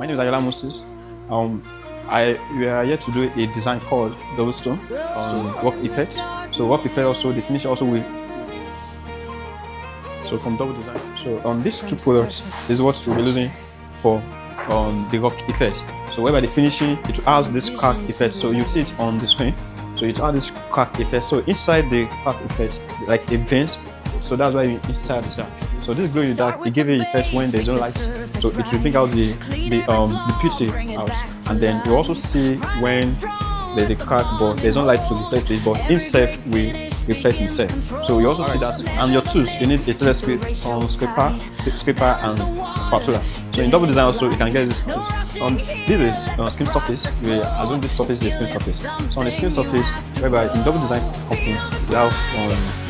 My name is Ayala Moses. We are here to do a design called double stone on work effects. So work effect also the finish also will. So from double design. So on these two products, this is what we'll be using for the rock effects. So whereby the finishing it has this crack effect. So you see it on the screen. So it has this crack effect. So inside the crack effect, like a veins. So that's why you insert that. So this glow in the dark, it gives you effect when there's no light. So it will bring out the beauty out. And then you also see when there's a crack, but there's no light to reflect it, but himself will reflect himself. So you also see that. And your tools, you need a stainless steel scraper and spatula. So in double design also you can get these tools. This is skin surface. We assume this surface is a skin surface. So on the skin surface, whereby in double design company we have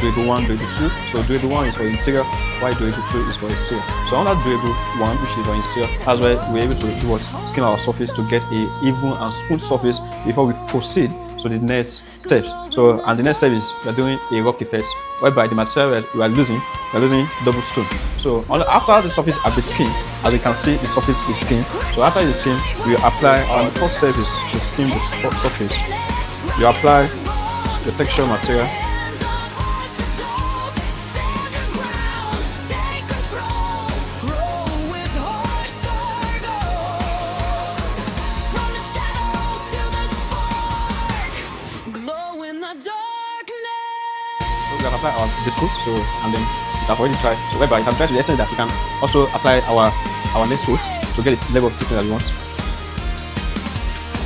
durable 1, durable 2. So durable 1 is for interior, while durable 2 is for exterior. So on that durable 1, which is for interior, that's why we're able to do what skin our surface to get a even and smooth surface before we proceed to the next steps. So and the next step is we're doing a rock effect, whereby the material we are using double stone. So after the surface of the skin, as you can see, the surface is skin. So after the skin, we apply. Our first step is to skin the surface. You apply the texture material. We can apply our viscose, so and then it has already dried. So whereby it has dried to the extent that we can also apply our next coat to get the level of thickness that we want.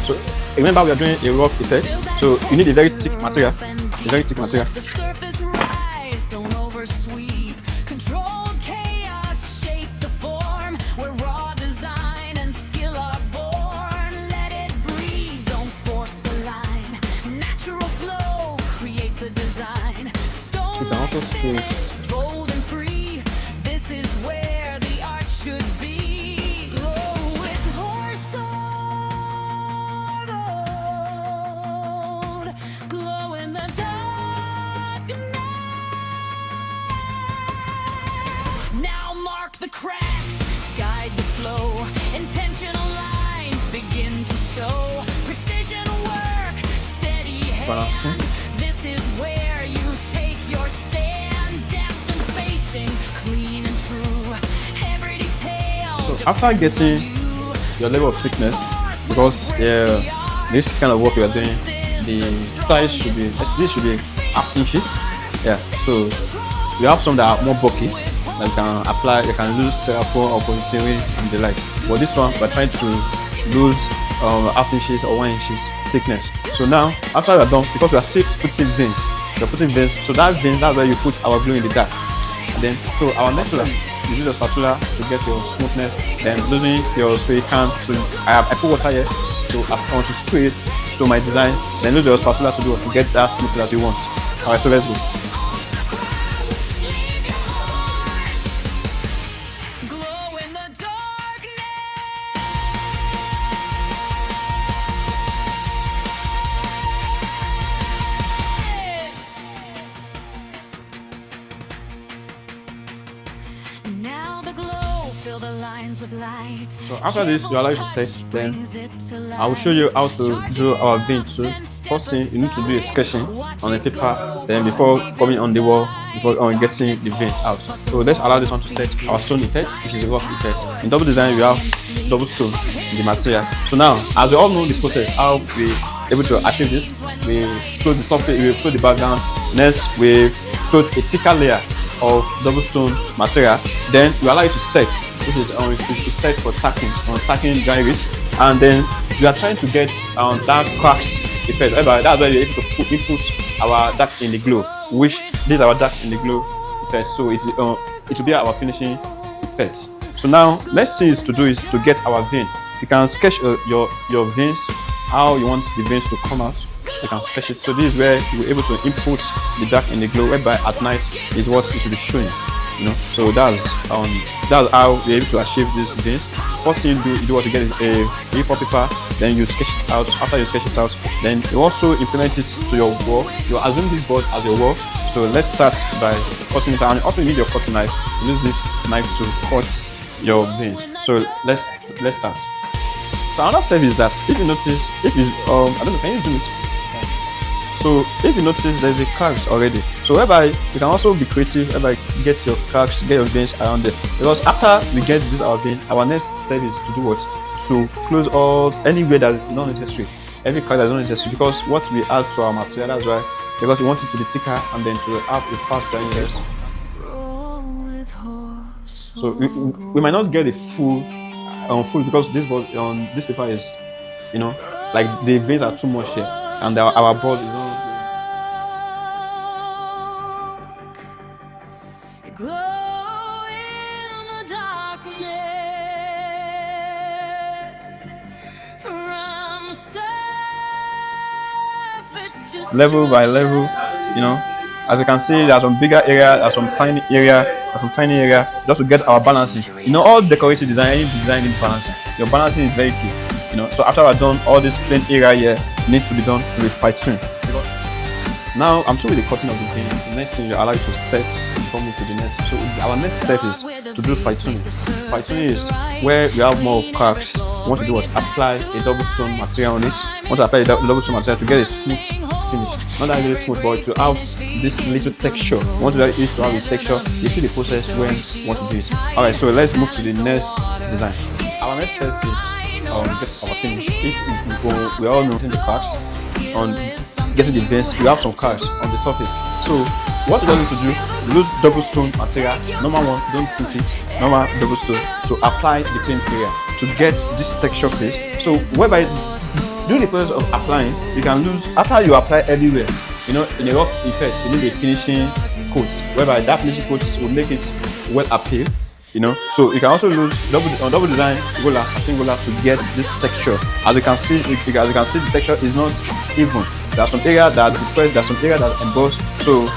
So remember we are doing a rock effect, so you need a very thick material. You can also spray it. Bold and free, this is where the art should be. Glow with horse or gold. Glow in the dark now mark the cracks, guide the flow. Intentional lines begin to show. Precision work, steady hand. This is where you take your stand, depth and spacing, clean and true. Every detail. So after getting your level of thickness, because this kind of work we are doing, the size should be half inches. Yeah. So we have some that are more bulky. That you can apply. You can lose styrofoam or polyethylene and the likes. But this one we're trying to lose half inches or 1 inches thickness. So now after we're done, because we are still putting veins. So that's where you put our glue in the dark. And then so our next one, you use a spatula to get your smoothness. Then using your spray can. So I put water here, so I want to spray it to my design. Then use your spatula to get that smoothness you want. Alright, so let's go. Fill the lines with light. So after this, you allow it to set. Then I will show you how to do our vein too. First thing, you need to do a sketching on the paper. Then before coming on the wall, before getting the veins out. So let's allow this one to set our stone effects, which is a rock effect. In double design, we have double stone in the material. So now, as we all know the process, how we able to achieve this, we close the surface, we put the background. Next, we put a thicker layer of double stone material. Then you allow it to set, which is set for tacking, dry it, and then we are trying to get that cracks effect. That's why you're able to input our dark in the glow, which this is our dark in the glow effect. So it will be our finishing effect. So now next thing is to get our vein. You can sketch your veins, how you want the veins to come out. You can sketch it. So this is where you're able to input the dark in the glow, whereby at night is what it will be showing. So that's how you're able to achieve these veins. First thing you do what you get is a A4 paper, then you sketch it out. After you sketch it out, then you also implement it to your wall. You assume this board as your wall. So let's start by cutting it out. And also you need your cutting knife. Use this knife to cut your veins. So let's start. So another step is that if you notice, if you I don't know, can you zoom it? So if you notice there's a cracks already, so whereby you can also be creative, whereby get your cracks, get your veins around there. Because after we get this our vein, our next step is to do what? To close all anywhere that is not necessary, every crack that is not necessary. Because what we add to our material, that's why, because we want it to be thicker and then to have a fast drying process. So we might not get a full because this paper is, like the veins are too much here, and our board is not. Level by level, as you can see, there's some bigger area, there's some tiny area, just to get our balancing. All decorative design, any design needs balancing. Your balancing is very key. So after I've done all this plain area here, needs to be done with fine-tune. Now I'm through with the cutting of the veins. The next thing you're allowed to set before moving to the next. So our next step is to do fine-tuning. Fine-tuning is where you have more cracks. You want to do what? Apply a double stone material on it. You want to apply a double stone material to get a smooth finish. Not that really smooth, but to have this little texture. You want to have this texture. You see the process when you want to do it. Alright, so let's move to the next design. Our next step is get our finish. If we all know the cracks on getting the veins, you have some cracks on the surface. So what you need to do, use double stone material. Number one, don't tint it. Normal double stone to apply the paint area to get this texture place. So whereby during the process of applying, you can lose after you apply everywhere. In a rough effect, you need a finishing coat. Whereby that finishing coat will make it well appeal. So you can also use double design roller, satin roller to get this texture. As you can see, the texture is not even. There's some area that depressed, there's some area that embossed. So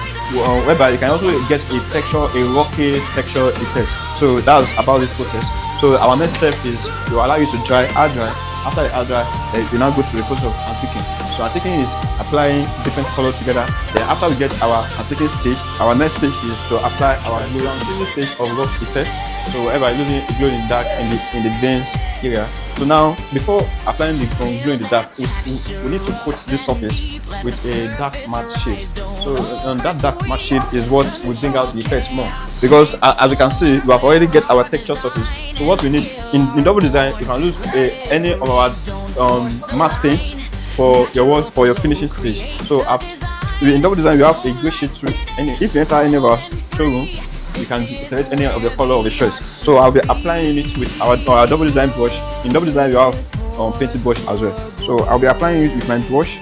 whereby you can also get a texture, a rocky texture effect. So that's about this process. So our next step is to allow you to dry, air dry. After the air dry, you now go through the process of antiquing. So antiquing is applying different colors together. Then after we get our antiquing stage, our next stage is to apply our glowing stage of rough effects. So wherever using a glow in the dark in the veins area. So now before applying the glow in the dark, we need to coat this surface with a dark matte shade. So that dark matte shade is what will bring out the effect more. Because as you can see, we have already get our texture surface. So what we need in double design, you can use any of our matte paint for your finishing stage. So in double design, we have a gray shade too. And if you enter any of our showroom, you can select any of the color of the shirts. So I'll be applying it with our double design brush. In double design, you have painted brush as well. So I'll be applying it with my brush,